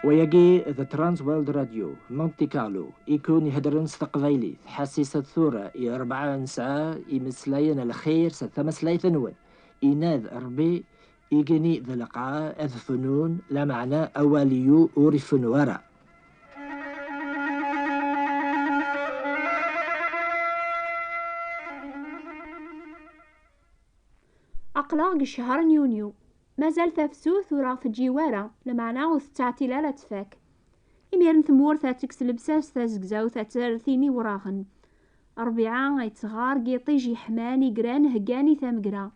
ويجي ذا ترانس وورلد راديو مونتي كارلو يكون يهدرن تقبايلي حسيسة ثورة 4 ساعة يمسلاين الخير ستمسلاي ثنون إناذ ربي يجني ذا لقعاء أذ فنون لا معنى أوليو أورفن ورا. أقلاق شهر يونيو مازال تفسوث ورا تجيوارا لمعنى وستعتلا لا تفاك إميرن ثمور تاكس لبساس تازقزاو تاترثيني وراغن 4 يتغار قيطيجي حماني قران هقاني ثمقرا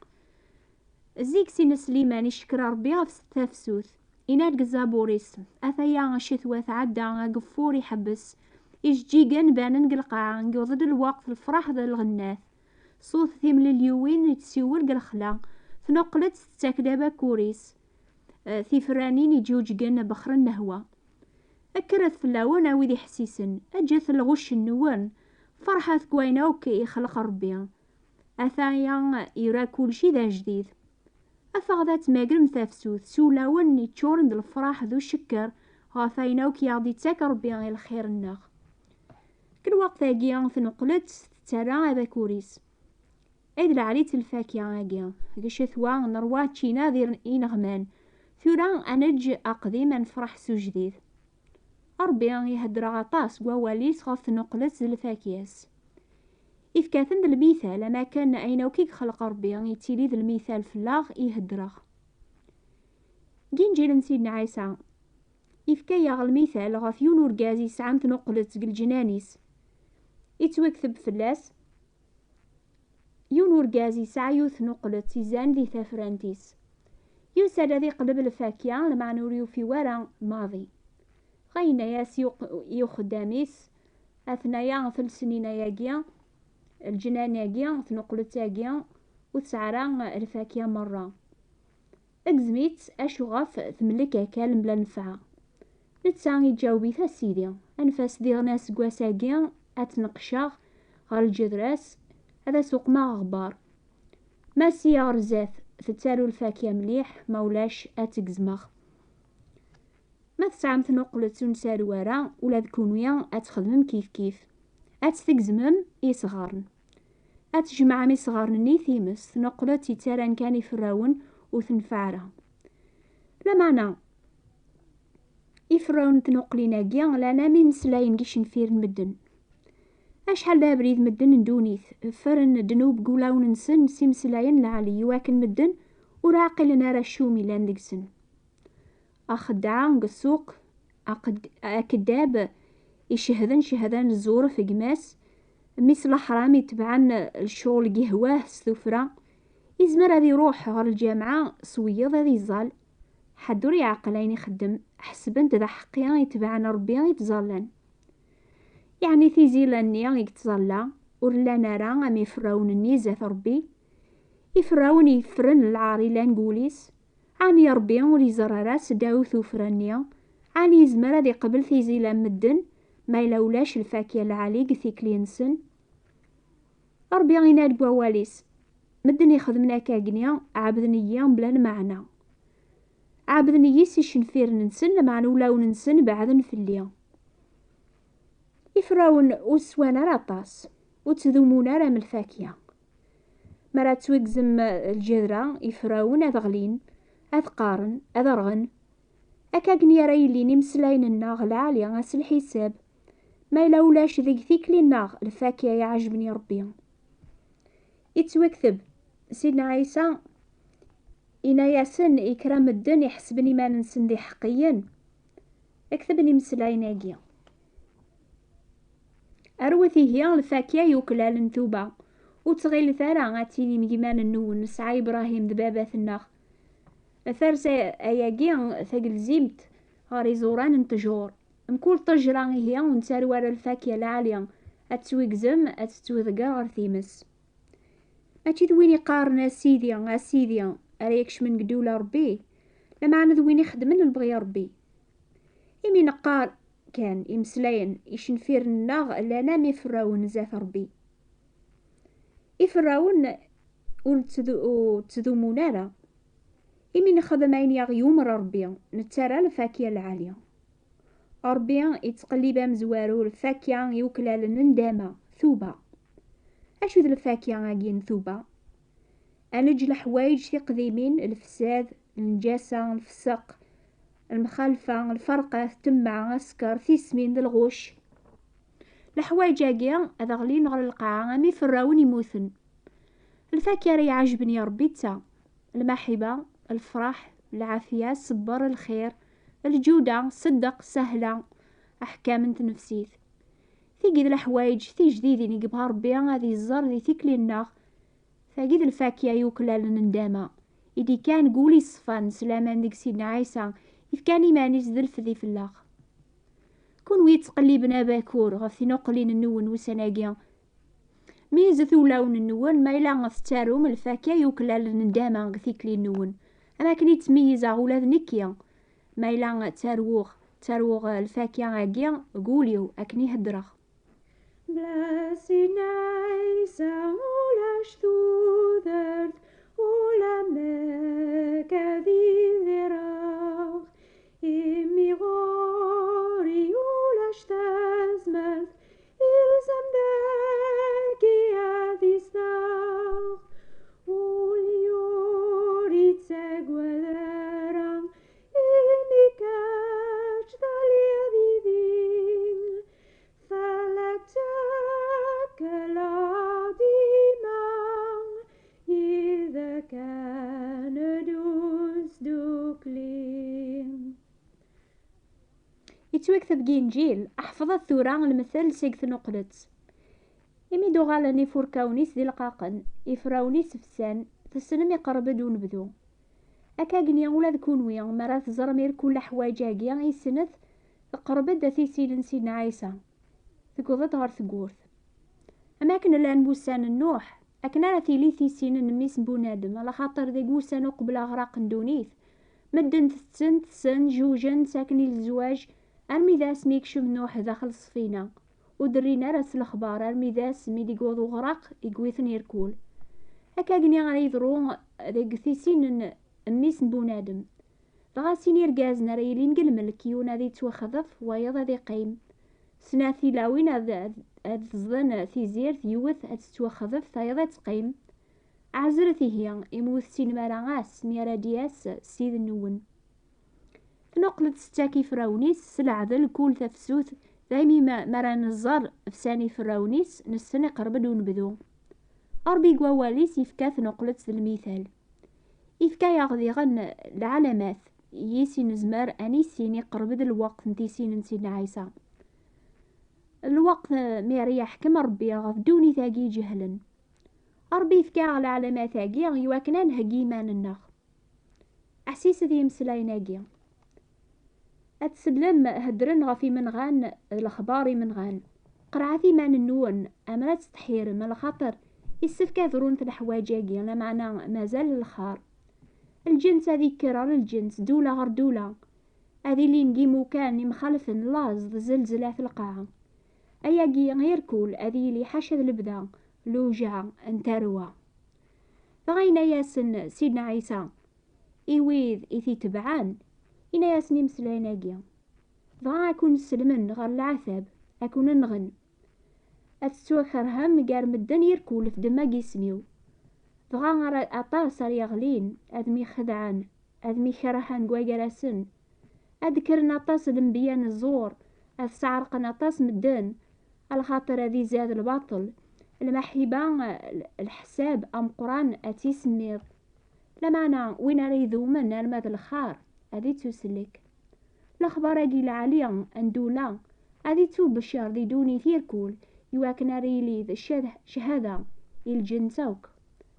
زيك سين سليماني شكر ربي غف تفسوث إناد قزابوريس أثايا شثوة تعدى قفوري حبس إجيقن بانن قلقاع نقضد الوقت الفرح ذا الغناث صوت ثمل اليوين يتسيول قلخلا تنقلت تاكدابا كوريس ثيفرانين يجوجقن بخر النهوة أكرت فلاون ويدي حسيسن أجث الغش النوان فرحة كوينوك يخلق ربي أثايا يرى كل شي ذا جديد أفغذات ماقرم تفسوث سولاون يتشورن دل الفرح ذو الشكر غاثاينوك يعضي تاك ربي الخير النغ كل وقت أجيان تنقلت ترى هذا كوريس إذ العريت الفاكهة أجيان قشثوا نرواتشي ناذر إنغمان ثورا أنج أقديم نفرح سو جديد ربي يهدر غطاس وواليس غاث نقلت الفاكياس إذ كاثن المثال ما كان أينوكيك خلق ربي يتيلي ذا المثال في الله يهدرغ جين جيلن سيدنا عيسى إذ كايا المثال غاف يونور قازي سعام تنقلت الجنانيس يتوكثب فلاس يونور قازي سعيوث نقلت يزان ذي ثافرانتيس يوسى ذي قلب الفاكية لما نوريو في ورا ماضي غينا ياس يخداميس أثنايا 3 سنين ياقيا الجنان ياقيا تنقلت ياقيا وتسعرا الفاكية مرة اكزميت اشغف ثملك اكال بلا نفعة نتسا يجاوبي سيدي انفاس ديغ ناس قواساقيا اتنقشاغ غال الجدراس هذا سوق ما غبار ما سيار زاث تتالو الفاكية مليح مولاش اتكزمغ ما تسعام تنقلت ونسال ورا ولا ذكونويا اتخدمم كيف كيف اتثقزمم يصغارن اتجمع مي صغارني ثيمس تنقلت يتاران كان يفراون وثنفعرها لا معنى يفراون تنقلينا كيا لانا من سلاين كيش نفير المدن اشحال دا بريد مدن ندونيث فرن دنوب قولاون نسن سيمسلاين لعلي واكن مدن وراقل نارا الشومي لاندقسن أخدعا قسوق أكداب شهدان الزور في قماس مثل حرامي تبعن الشغل قهواه سفرة إزمر هذي روح غير الجامعة سويض هذي زال حدور يعقلين يخدم حسبنت ذا حقيا يتبعن ربي يتزالن يعني في زيلانيا يتزالا ورلا نرى أم يفراون النيزة ربي يفراون يفرن العاري لانقوليس عاني ربي ولي زراراس داو ثوفرانيا عاني يزمر هذي قبل في زيلان مدن ما يلولاش الفاكية العالي قثيك لينسن ربي يناد بواليس مدن يخدمنا كاقنيا عابدنيا بلا معنى عابدني يسيش نفير ننسن معنى ولاو ننسن بعدن في الليل يفراون وسوانا راطاس وتذومونا رام الفاكهة مرا توقزم الجذرة يفراون اذغلين اذقارن اذرغن اكاقني رايليني مسلاين الناغ العالية غاس الحساب ما يلولاش ذيك ثيكلي الناغ الفاكهة يعجبني ربي يتوكثب سيدنا عيسى إنا ياسن إكرام الدن يحسبني ما ننسن ذي حقيا اكتبني مسلاين اقيا أروثي هي الفاكية يوكلال نتوبة وتغيل ثارا غاتيني مجمان النون نسعى إبراهيم دبابات الناخ ثارسة أياقيا ثقل زيمت غاري زوران انتجور مكول طجران هي ونسار ورا الفاكية العالية أتسويقزم أتتوذقا غار ثيمس أتي ذويني قارنا سيديا أريكش من قدولة ربي لما أنا ذويني خدمن البغي ربي إمي نقار كان إمسلاين يشنفير الناغ لانا ميفراون زاث ربي يفراون وتذو منارا إمي نخدم عين يغيوم ربي نتارى الفاكية العالية ربي يتقلب مزوارو الفاكهة يوكلال الندامة ثوبة. أشو ذا الفاكهة عاقين ثوبة؟ أنج الحوايج في قديمين، الفساد، النجاسة، الفسق، المخالفة، الفرقة، التمع، السكر، ثيسمين ذا الغوش. الحوايج عاقين هذا غلين غير القاعة مي فراون يموثن. الفاكهة راه يعجبني ربي تا، المحبة، الفرح، العافية، الصبر، الخير، الجودة، صدق، سهلة، أحكام تنفسيت. ثقيد الحوايج ثي جديدين يقبها ربي هذه الزر ذي تكلينا. ثقيد الفاكهة يوكلال الندامة. إذا كان قولي صفان سلامان ديك سيدنا عيسى إذ كان يمانيز ذلف ذي في اللاخ. كون ويتقلبنا باكور غف نقلين النون وسناقيا ميزة ولاون النون ما إلا غفتارو من الفاكهة يوكلال الندامة غثيكلي النون. أما كني تميزا ولاد نكيا ما إلا تاروغ الفاكهة عاقيا قوليو أكني هدرخ. Blessed ulas thudert ulamek adhiderach imigori ulas tazmert ilzam deki adhisnach uliori tsegwederam imikach daliadidin فلتك العظيمة إذا كان دوكلين. يتوكتب جينجيل أحفظت ثورة المثل سيكث نقلت إمي دوغالني فوركاونيس ذي القاقن إفراونيس فسان تسنم يقرب دون بدو أكاقنيا ولا ذكونويا مرات زرمير كل حواجاقيا يسنث قرب داثي سيدن سيدنا عيسى ثقوضت غير ثقورث. أما كنا لان بوسان النوح أكنا ثيلي ثيسين نميس بونادم على خاطر ذي بوسان قبل أغراق ندونيث مدن تسن جوجن ساكني الزواج أرمي ذا سميكشم نوح داخل السفينة ودرينا راس الأخبار أرمي ذا سمي قوضو غراق يقويثن يركول. هكا قني غادي يضرو ذي ثيسين نميس بونادم دغاسين يرقازنا ريلين قل ملكيونا ذي توخذف ويضا ذي قيم سناثي لاوين هاد الزن ثيزير ثيوث هاد تتوخذف ثايضا تقيم عزرثي هي يموت سين ماراغاس ميرادياس سيد النون. تنقلت ستاكي فراونيس سلع ذا الكول تفسوث ذايمي مرا نزار فساني فراونيس نسني قرب دون بدو. أربي قواليس يفكاث نقلت المثال يفكا يغذي غن العلامات يسي نزمر أنيسيني قرب ذا الوقت نتيسين نسينا عيسى. الوقت ميريح كما ربي غفدوني ثاقي جهلا ربي فكا على علامات ثاقي يواكنان هقي مان النخ أحسيس ذي مسلايناقي أتسلم هدرن غفي من غان الأخباري من غان قرعثي مان النون أمرات تستحير من الخطر يسفكا ذرون في الحواجاقي لا معنى مازال الخار. الجنس هذي كرار الجنس دولة غير دولة هذي اللي نقيمو كان مخالفن لاز زلزلة في القاعة أياقي غير كول أذي لي حاشا البدا لوجع انتروى. فغينا ياسن سيدنا عيسى إيويذ إثي تبعان إنا ياسني مسليناقيا فغا أكون سلمن غير العذاب أكون نغن أتسوخر هم قار مدن يركول في دماقي سميو فغا غير أطاس يغلين أدمي خدعان أدمي خرحان قواقراسن أذكرن أطاس الانبيان الزور أتسعرقن أطاس مدن على خاطر هذه زاد الباطل المحبة الحساب أم قران أتيسميض لمعنى وين ريذو من الماد الخار هذه تسلك الأخبار أجي لعليا أندولا هذه تو بشار ذي دوني ثيركول يواكنا ريلي ذا شهادة الجنسوك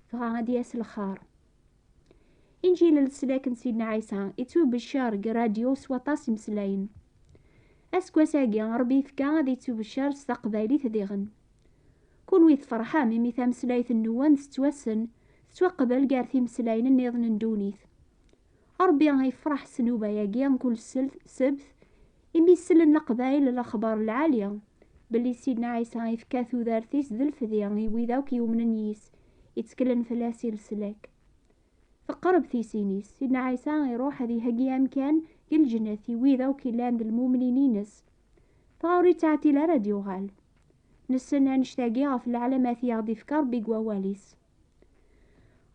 فغادي ياس الخار. إنجيل السلاكن سيدنا عيسى إتو بشار راديو سوطاس مسلاين أسكوا ساقي ربي فكا غادي تبشر استقبالي تديغن كون ويث فرحة ميمي ثامسلايث النوان ستوسن ستوقبل قارثي مسلاين النيضن ندونيث ربي غيفرح سنوبا ياقيا كل سبث إمي سلن قبايل الأخبار العالية بلي سيدنا عيسى غيفكا ثوذارثيس ذا الفذيا ويذاوك يوم نيس يتكلن فلاسي السلاك فقرب ثيسينيس سيدنا عيسى يروح هذه هقيا مكان كل جنة ويذا وكلام المؤمنين نس فغاوري تعتي لا راديو غال نسنا نشتاقيها في العلامات يغضي فكار بيقوا واليس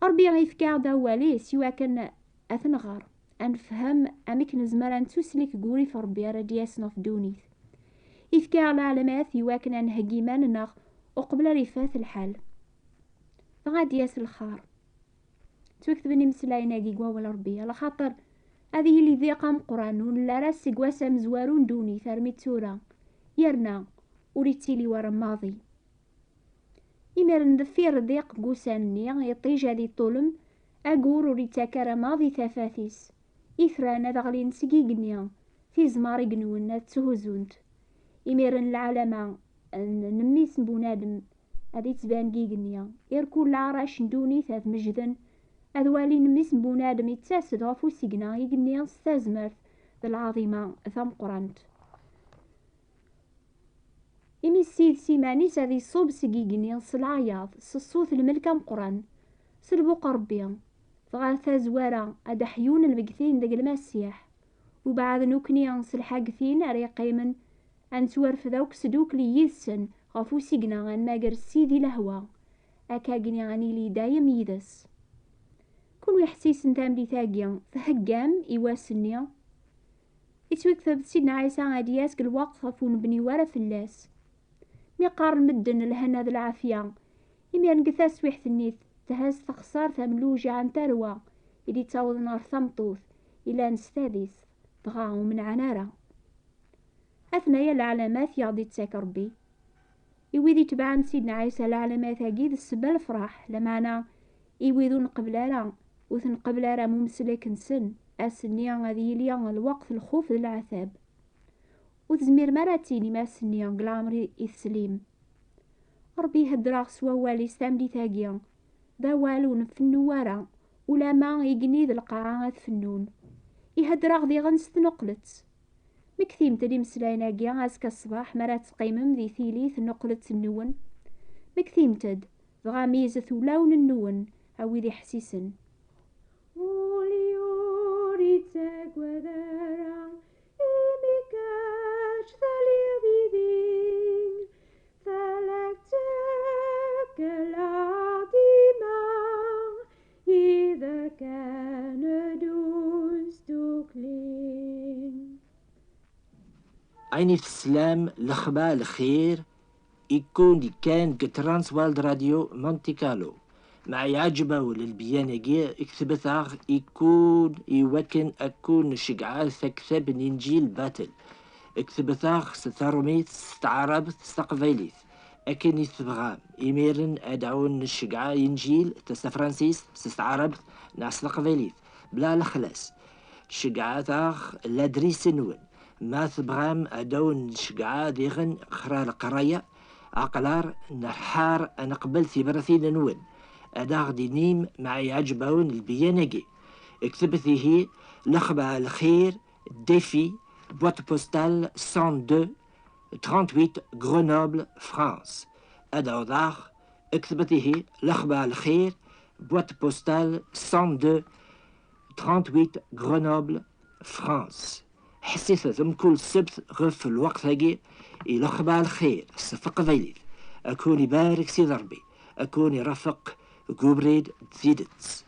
ربي غيفكا دا واليس يوا كان أثنغار أنفهم أميك نزمر نتوسلك قوري في ربي رادياسنا في دونيث يفكا على علامات يوا كان نهجي ماننا وقبل رفاث الحال فغادي ياس الخار توكتبني مسلاينا قيقوا ولا ربي على خاطر هذه اللي ذي قام قران ولا راس قواسا مزوارون دوني ثرمي تورا يرنا وريتيلي ورا ماضي إمر ندفير ضيق قوساني يطيج هذي طولم أقور وريتاكرا ماضي ثفاثيس إثرانا دغلين سقيقنيا في زماري قنونا تهزونت إمر العالمة نميس بونادم هذي تبان قيقنيا يركو العراش ندوني ثاث مجدن أذوالي نميس بونادم يتساسد غفو سيقنا يقنيا ستازمرت العظيمة ثم قرانت إمي السيد سيمانيس هذي صوب سقيقني العياض الصوت الملكة مقران سلبوق ربيا فغاثا زوارا أدا حيون المقثين دق المسيح وبعد نوكني سلحاقثين أريقيمن أنتوارف ذوك سدوك لي يدسن غفو سيقنا غان ماقر السيدي لهوا أكاقني غاني لي دايم يدس كون يحسيس نتام لي ثاقيا فهقام إيواسنيا يتوكثب سيدنا عيسى غادياس الوقت غفو نبني ورا فلاس ميقارن مدن الهنا ذا العافية إمي نقثاس ويحث النيث تهز تخسار ثملوجة عن تروى إلي تاوض نار ثمطوث إلا نستاذيث تغاو من عنارة أثنايا العلامات يغضي تساك ربي إويذي تبعان سيدنا عيسى العلامات هاقيد السبا الفرح لمعنا إويذو نقبلارا وثن قبلارا ممسلك نسن أسنيا غادي ليا الوقت الخوف للعذاب وتزمير مراتيني ما سنيا قلامري إثسليم ربي هدراغ سوا والي ستامدي ثاقيا ذا والو نفنو ورا ولا ما يقني ذا القاعة فنون يهدراغ ذي غنست نقلت مكثيم تدي مسلاينا قيا اسكا الصباح مرات قيمم ذي ثيليث نقلت النون مكثيم تد ذغا ميزة ولون النون أوي ذي حسيسن وليوري تاق وذارا إميكاش ثالي ذيذين فلكتك العظيمة إذا كان دوستوكلين عيني في السلام الأخبار الخير يكون دي كان كترانس والد راديو مونتي كارلو مع يعجبه للبيانجي اكتبثاغ يكون يوكن أكون شقعال فكتب إنجيل باتل اكتبثاغ ستارميت ستعرب ستقفيليث أكن يثبغام إميرن أدعون الشقعة إنجيل تستا فرانسيس ستعرب ناس تقفيليث بلا الخلاص شقعاتاغ لادريس نون ما ثبغام أدعون الشقعة ديغن خرا القراية عقلار نحار أنا قبل ثبرثين نون أداغ دينيم مع يعجبون البيانجي اكتبثيه لخبة الخير ديفي بوات بوستال 102 38 غرونوبل فرانس أداغ داغ اكتبثيه لخبة الخير بوات بوستال 102 38 غرونوبل فرانس حسيت ثم كل سبت غف الوقت هاجي لخبة الخير صفق فيليث أكون يبارك سيد ربي أكون يرفق قبريد تزيدتس